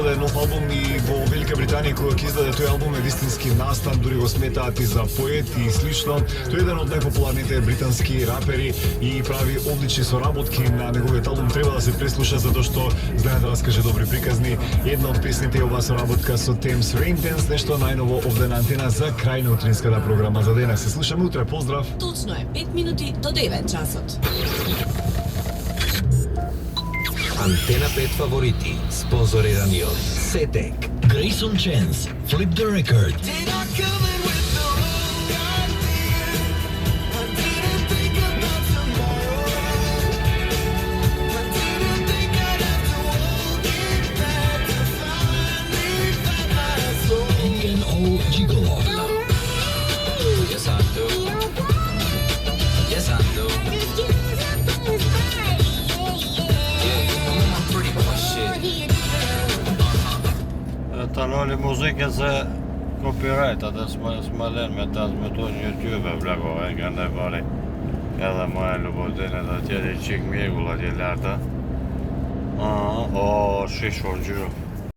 издаде нов албум и во Велика Британија кој ќе издаде тој албум е вистински настан, дури го сметаат и за поет и слично. Тој е еден од најпопуларните британски рапери и прави одлични соработки на неговиот албум. Треба да се преслуша затоа што знае да раскаже добри приказни. Една од песните е ова соработка со Thames Rain Dance, нешто најново овде на Антена за крај на утринската програма за денес. Се слушаме утре, поздрав! Точно е 5 минути до 9 часот. Антена 5 фаворити, спонзорирани од Сетек, Grayson Chance, Flip the Record. Gigolo. Yes, I do. Yes, I do. Yeah, you know I'm pretty much shit. Талоли музика за копирајта да смален ме тазметон YouTube влаго генде бали. Kada moja ljubodene da tjede čik mijegula djeljarda. O, šišo džu.